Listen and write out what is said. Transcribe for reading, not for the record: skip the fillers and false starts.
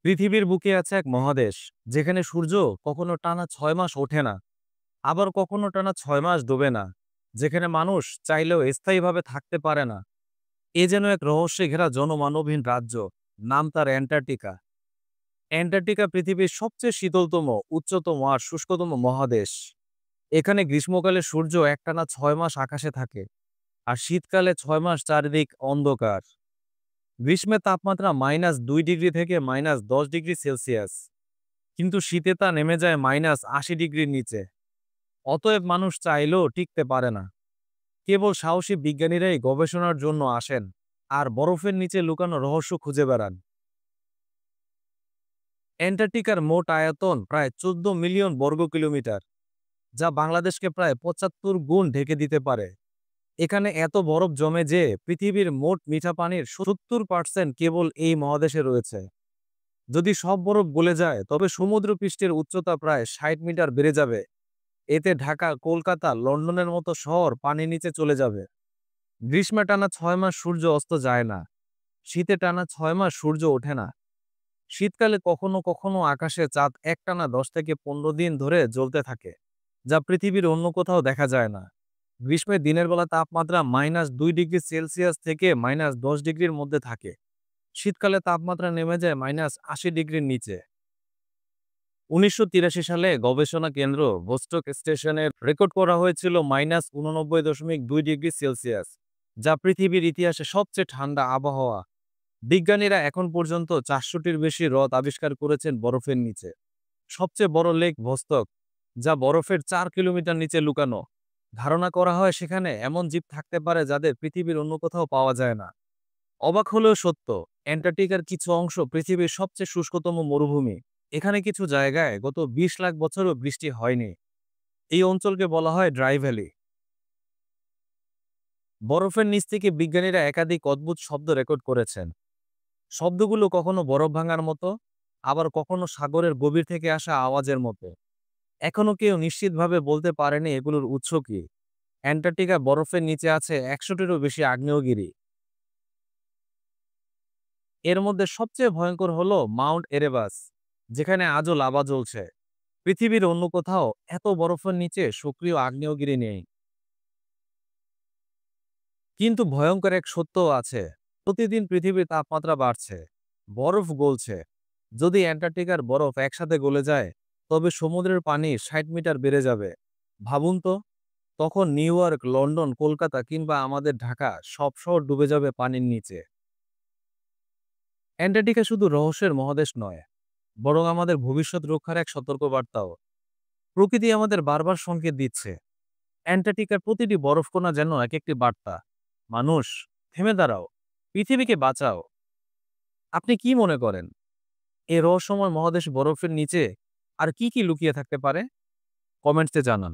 পৃথিবীর বুকে আছে এক মহাদেশ, যেখানে সূর্য কখনো টানা 6 মাস ওঠে না, আবার কখনো টানা 6 মাস ডোবে না, যেখানে মানুষ চাইলেও স্থায়ীভাবে থাকতে পারে না। এ যেন এক রহস্যে ঘেরা জনমানবহীন রাজ্য। নাম তার অ্যান্টার্কটিকা। অ্যান্টার্কটিকা পৃথিবীর সবচেয়ে শীতলতম, উচ্চতম আর শুষ্কতম মহাদেশ। এখানে গ্রীষ্মকালে সূর্য একটানা 6 মাস আকাশে থাকে, আর শীতকালে 6 মাস চারিদিক অন্ধকার। গ্রীষ্মে তাপমাত্রা -2 ডিগ্রি থেকে -10 ডিগ্রি সেলসিয়াস, কিন্তু শীতে তা নেমে যায় -80 ডিগ্রির নিচে। অতএব মানুষ চাইলেও টিকতে পারে না। কেবল সাহসী বিজ্ঞানীরাই গবেষণার জন্য আসেন, আর বরফের নিচে লুকানো রহস্য খুঁজে বেড়ান। অ্যান্টার্কটিকার মোট আয়তন প্রায় 14 মিলিয়ন বর্গ কিলোমিটার, যা বাংলাদেশকে প্রায় 75 গুণ ঢেকে দিতে পারে। এখানে এত বরফ জমে যে পৃথিবীর মোট মিঠা পানির 70% কেবল এই মহাদেশে রয়েছে। যদি সব বরফ গলে যায়, তবে সমুদ্রপৃষ্ঠের উচ্চতা প্রায় 60 মিটার বেড়ে যাবে। এতে ঢাকা, কলকাতা, লন্ডনের মতো শহর পানির নিচে চলে যাবে। গ্রীষ্মে টানা 6 মাস সূর্য অস্ত যায় না। শীতে টানা 6 মাস সূর্য ওঠে না। শীতকালে কখনো কখনো আকাশে চাঁদ একটানা 10 থেকে 15 দিন ধরে জ্বলতে থাকে, যা পৃথিবীর অন্য কোথাও দেখা যায় না। গ্রীষ্মে দিনের বেলা তাপমাত্রা -2 ডিগ্রি সেলসিয়াস থেকে -10 ডিগ্রির মধ্যে থাকে। শীতকালে তাপমাত্রা নেমে যায় -80 ডিগ্রির নিচে। ১৯৮৩ সালে গবেষণা কেন্দ্র ভোস্টক স্টেশনের রেকর্ড করা হয়েছিল -89.2 ডিগ্রি সেলসিয়াস, যা পৃথিবীর ইতিহাসে সবচেয়ে ঠান্ডা আবহাওয়া। বিজ্ঞানীরা এখন পর্যন্ত 400টির বেশি হ্রদ আবিষ্কার করেছেন বরফের নিচে। সবচেয়ে বড় লেক ভোস্টক, যা বরফের 4 কিলোমিটার নিচে লুকানো। ধারণা করা হয় সেখানে এমন জীব থাকতে পারে যাদের পৃথিবীর অন্য কোথাও পাওয়া যায় না। অবাক হলেও সত্য, অ্যান্টার্কটিকার কিছু অংশ পৃথিবীর সবচেয়ে শুষ্কতম মরুভূমি। এখানে কিছু জায়গায় গত 20 লাখ বছরও বৃষ্টি হয়নি। এই অঞ্চলকে বলা হয় ড্রাই ভ্যালি। বরফের নিচ থেকে বিজ্ঞানীরা একাধিক অদ্ভুত শব্দ রেকর্ড করেছেন। শব্দগুলো কখনো বরফ ভাঙার মতো, আবার কখনো সাগরের গভীর থেকে আসা আওয়াজের মতো। এখনো কেউ নিশ্চিতভাবে বলতে পারেনি এগুলোর উৎস কি। অ্যান্টার্কটিকা বরফের নিচে আছে 100টিরও বেশি আগ্নেয়গিরি। এর মধ্যে সবচেয়ে ভয়ঙ্কর হলো মাউন্ট এরেবাস, যেখানে আজও লাভা জ্বলছে। পৃথিবীর অন্য কোথাও এত বরফের নিচে সক্রিয় আগ্নেয়গিরি নেই। কিন্তু ভয়ঙ্কর এক সত্যও আছে। প্রতিদিন পৃথিবীর তাপমাত্রা বাড়ছে, বরফ গলছে। যদি অ্যান্টার্কটিকার বরফ একসাথে গলে যায়, তবে সমুদ্রের পানি 60 মিটার বেড়ে যাবে। ভাবুন তো, তখন নিউ ইয়র্ক, লন্ডন, কলকাতা কিংবা আমাদের ঢাকা সব শহর ডুবে যাবে পানির নিচে। অ্যান্টার্কটিকা শুধু রহস্যের মহাদেশ নয়, বরং আমাদের ভবিষ্যৎ রক্ষার এক সতর্কবার্তাও। প্রকৃতি আমাদের বারবার সংকেত দিচ্ছে। অ্যান্টার্কটিকার প্রতিটি বরফকণা যেন এক একটি বার্তা। মানুষ, থেমে দাঁড়াও, পৃথিবীকে বাঁচাও। আপনি কি মনে করেন, এই রহস্যময় মহাদেশ বরফের নিচে আর কি কি লুকিয়ে থাকতে পারে? কমেন্টসে জানান।